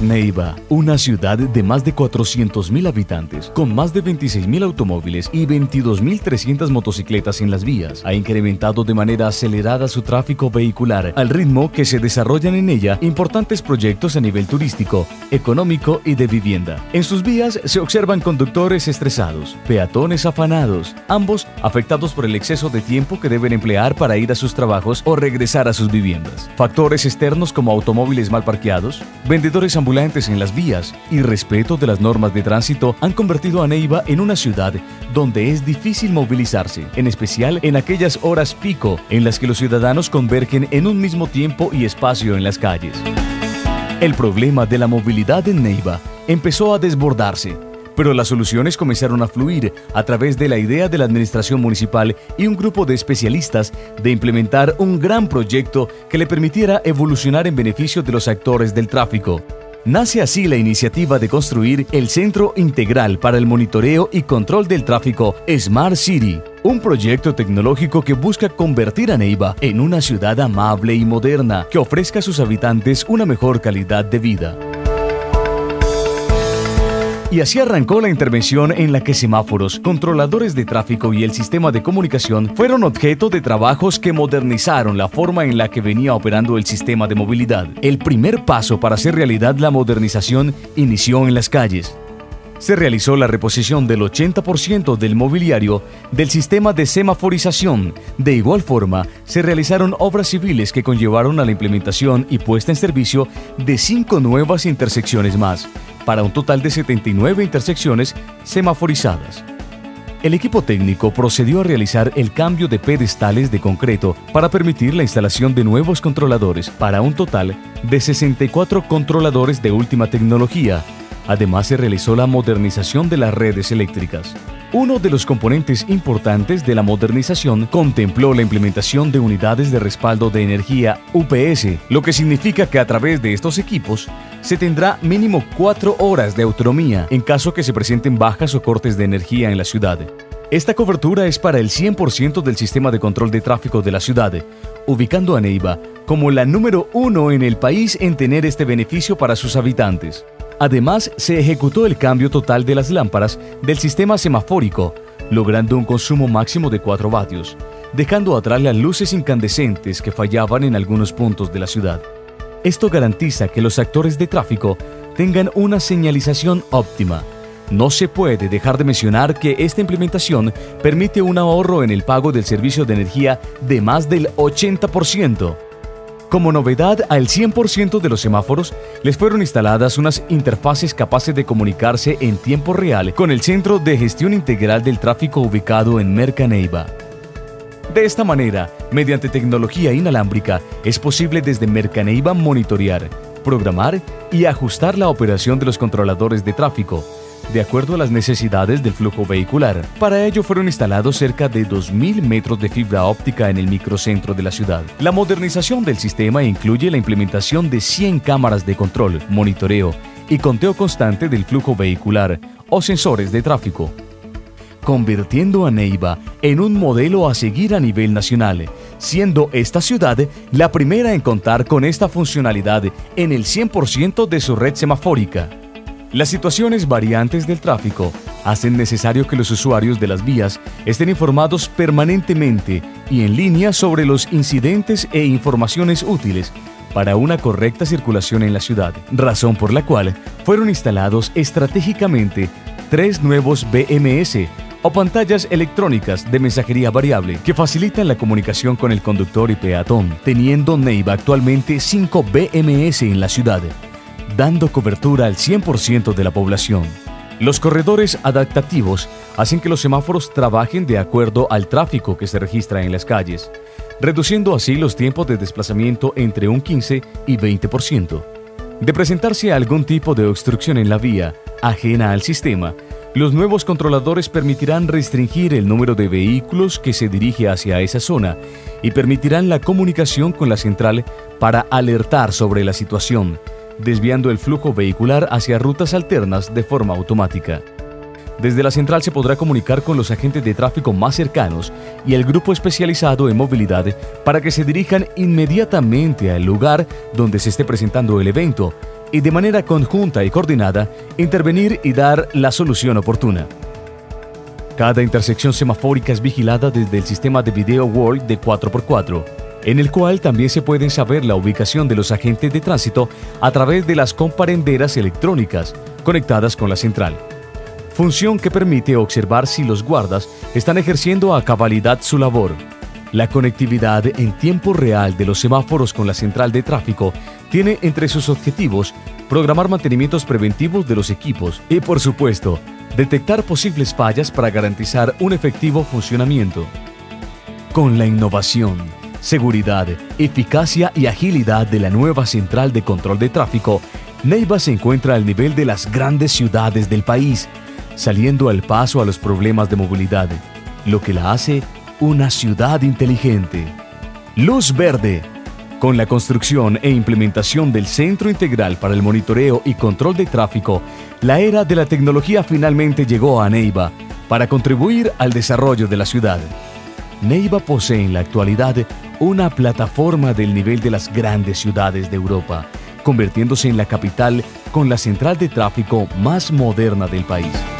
Neiva, una ciudad de más de 400.000 habitantes, con más de 26.000 automóviles y 22.300 motocicletas en las vías, ha incrementado de manera acelerada su tráfico vehicular, al ritmo que se desarrollan en ella importantes proyectos a nivel turístico, económico y de vivienda. En sus vías se observan conductores estresados, peatones afanados, ambos afectados por el exceso de tiempo que deben emplear para ir a sus trabajos o regresar a sus viviendas. Factores externos como automóviles mal parqueados, vendedores ambulantes en las vías y respeto de las normas de tránsito han convertido a Neiva en una ciudad donde es difícil movilizarse, en especial en aquellas horas pico en las que los ciudadanos convergen en un mismo tiempo y espacio en las calles. El problema de la movilidad en Neiva empezó a desbordarse, pero las soluciones comenzaron a fluir a través de la idea de la administración municipal y un grupo de especialistas de implementar un gran proyecto que le permitiera evolucionar en beneficio de los actores del tráfico. Nace así la iniciativa de construir el Centro Integral para el Monitoreo y Control del Tráfico Smart City, un proyecto tecnológico que busca convertir a Neiva en una ciudad amable y moderna que ofrezca a sus habitantes una mejor calidad de vida. Y así arrancó la intervención en la que semáforos, controladores de tráfico y el sistema de comunicación fueron objeto de trabajos que modernizaron la forma en la que venía operando el sistema de movilidad. El primer paso para hacer realidad la modernización inició en las calles. Se realizó la reposición del 80% del mobiliario del sistema de semaforización. De igual forma, se realizaron obras civiles que conllevaron a la implementación y puesta en servicio de 5 nuevas intersecciones más, para un total de 79 intersecciones semaforizadas. El equipo técnico procedió a realizar el cambio de pedestales de concreto para permitir la instalación de nuevos controladores, para un total de 64 controladores de última tecnología. Además, se realizó la modernización de las redes eléctricas. Uno de los componentes importantes de la modernización contempló la implementación de unidades de respaldo de energía UPS, lo que significa que a través de estos equipos se tendrá mínimo 4 horas de autonomía en caso que se presenten bajas o cortes de energía en la ciudad. Esta cobertura es para el 100% del sistema de control de tráfico de la ciudad, ubicando a Neiva como la número 1 en el país en tener este beneficio para sus habitantes. Además, se ejecutó el cambio total de las lámparas del sistema semafórico, logrando un consumo máximo de 4 vatios, dejando atrás las luces incandescentes que fallaban en algunos puntos de la ciudad. Esto garantiza que los actores de tráfico tengan una señalización óptima. No se puede dejar de mencionar que esta implementación permite un ahorro en el pago del servicio de energía de más del 80%. Como novedad, al 100% de los semáforos les fueron instaladas unas interfaces capaces de comunicarse en tiempo real con el Centro de Gestión Integral del Tráfico ubicado en Merca Neiva. De esta manera, mediante tecnología inalámbrica, es posible desde Merca Neiva monitorear, programar y ajustar la operación de los controladores de tráfico, de acuerdo a las necesidades del flujo vehicular. Para ello fueron instalados cerca de 2.000 metros de fibra óptica en el microcentro de la ciudad. La modernización del sistema incluye la implementación de 100 cámaras de control, monitoreo y conteo constante del flujo vehicular o sensores de tráfico, convirtiendo a Neiva en un modelo a seguir a nivel nacional, siendo esta ciudad la primera en contar con esta funcionalidad en el 100% de su red semafórica. Las situaciones variantes del tráfico hacen necesario que los usuarios de las vías estén informados permanentemente y en línea sobre los incidentes e informaciones útiles para una correcta circulación en la ciudad, razón por la cual fueron instalados estratégicamente 3 nuevos BMS o pantallas electrónicas de mensajería variable que facilitan la comunicación con el conductor y peatón, teniendo Neiva actualmente 5 BMS en la ciudad, dando cobertura al 100% de la población. Los corredores adaptativos hacen que los semáforos trabajen de acuerdo al tráfico que se registra en las calles, reduciendo así los tiempos de desplazamiento entre un 15 y 20%. De presentarse algún tipo de obstrucción en la vía ajena al sistema, los nuevos controladores permitirán restringir el número de vehículos que se dirige hacia esa zona y permitirán la comunicación con la central para alertar sobre la situación, desviando el flujo vehicular hacia rutas alternas de forma automática. Desde la central se podrá comunicar con los agentes de tráfico más cercanos y el grupo especializado en movilidad para que se dirijan inmediatamente al lugar donde se esté presentando el evento y de manera conjunta y coordinada intervenir y dar la solución oportuna. Cada intersección semafórica es vigilada desde el sistema de video World de 4x4, en el cual también se pueden saber la ubicación de los agentes de tránsito a través de las comparenderas electrónicas conectadas con la central. Función que permite observar si los guardas están ejerciendo a cabalidad su labor. La conectividad en tiempo real de los semáforos con la central de tráfico tiene entre sus objetivos programar mantenimientos preventivos de los equipos y, por supuesto, detectar posibles fallas para garantizar un efectivo funcionamiento. Con la innovación, seguridad, eficacia y agilidad de la nueva central de control de tráfico, Neiva se encuentra al nivel de las grandes ciudades del país, saliendo al paso a los problemas de movilidad, lo que la hace una ciudad inteligente. Luz Verde. Con la construcción e implementación del Centro Integral para el Monitoreo y Control de Tráfico, la era de la tecnología finalmente llegó a Neiva para contribuir al desarrollo de la ciudad. Neiva posee en la actualidad una plataforma del nivel de las grandes ciudades de Europa, convirtiéndose en la capital con la central de tráfico más moderna del país.